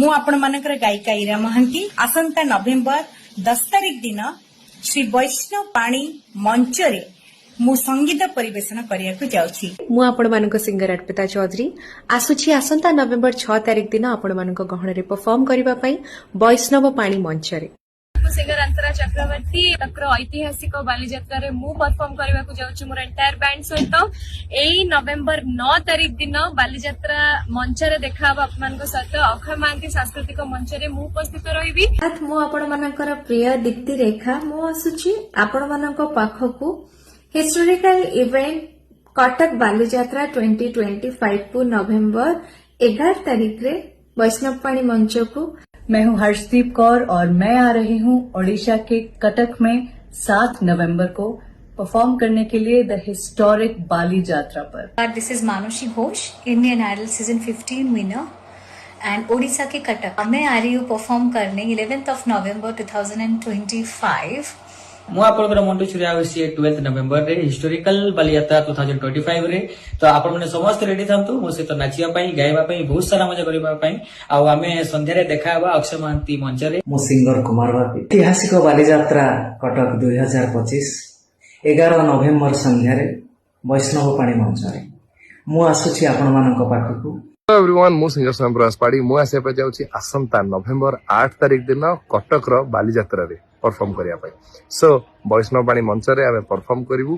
ମୁଁ ଆପଣମାନଙ୍କର ଗାୟିକା ଇରା ମହାନ୍ତି ଆସନ୍ତା ନଭେମ୍ବର 10 ତାରିଖ ଦିନ ଶ୍ରୀ ବୈଷ୍ଣବ ପାଣି ମଞ୍ଚରେ ମୁଁ ସଙ୍ଗୀତ ପରିବେଷଣ କରିବାକୁ ଯାଉଛି। ମୁଁ ଆପଣମାନଙ୍କ ସିଙ୍ଗର अर्पिता ଚୌଧୁରୀ ଆସୁଛି ଆସନ୍ତା ନଭେମ୍ବର 6 ତାରିଖ ଦିନ ଆପଣମାନଙ୍କ ଗହଣରେ ପରଫର୍ମ କରିବା ପାଇଁ ବୈଷ୍ଣବ ପାଣି ମଞ୍ଚରେ। सिंगर अंतरा चक्रवर्ती तकर ऐतिहासिक बालीजात्रा रे मु परफॉर्म करबा को जाउछु मोर एंटायर बैंड सहित एई नवेम्बर 9 तारिख दिन बालीजात्रा मंच रे देखाबा अपमान को सहित अक्षय महांती सांस्कृतिक मंच रे मु उपस्थित रहिबी। मु आपण मानकर प्रिय दीप्ति रेखा मु आसुची आपण मानक पाखकु हिस्टोरिकल इवेंट कटक बालीजात्रा 2025 को नवेम्बर 11 तारिख रे वैष्णव पाणी मंच को। मैं हूं हर्षदीप कौर और मैं आ रही हूं ओडिशा के कटक में 7 नवंबर को परफॉर्म करने के लिए द हिस्टोरिक बाली यात्रा पर। This is Manushi Ghosh, Indian Idol season 15 winner and Odisha के कटक। मैं आ रही हूँ परफॉर्म करने 11th ऑफ नवंबर 2025। ମୁଁ ଆପଣଙ୍କର ମଣ୍ଟୁ ଛୁରିଆ ହେଉଛି 12 ନଭେମ୍ବର ରେ ହିଷ୍ଟୋରିକାଲ ବାଲିଯାତ୍ରା 2025 ରେ। ତ ଆପଣମାନେ ସମସ୍ତେ ରେଡି ଥାନ୍ତୁ ମୋ ସହିତ ନାଚିବା ପାଇଁ, ଗାଇବା ପାଇଁ, ବହୁତ ସାରା ମଜା କରିବା ପାଇଁ। ଆଉ ଆମେ ସନ୍ଧ୍ୟାରେ ଦେଖା ହେବା ଅକ୍ଷୟ ମହାନ୍ତି ମଞ୍ଚରେ। ମୁଁ ସିଙ୍ଗର କୁମାର ବାପି। ଐତିହାସିକ ବାଲିଯାତ୍ରା କଟକ 2025 11 ନଭେମ୍ବର ସନ୍ଧ୍ୟାରେ ବୈଷ୍ଣବ ପାଣି ମଞ୍ଚରେ ମୁଁ ଆସୁଛି ଆପଣମାନଙ୍କ ପାଖକୁ। हेलो एवरीवन, मु सिंगर स्वयं प्रकाश पाड़ी मु आसे पे जाउची आसंता नवंबर 8 तारिख दिन कटक रो बालीजात्रा रे परफॉर्म करिया पाई। सो वैष्णव पाणी मंच रे आमे परफॉर्म करिवु।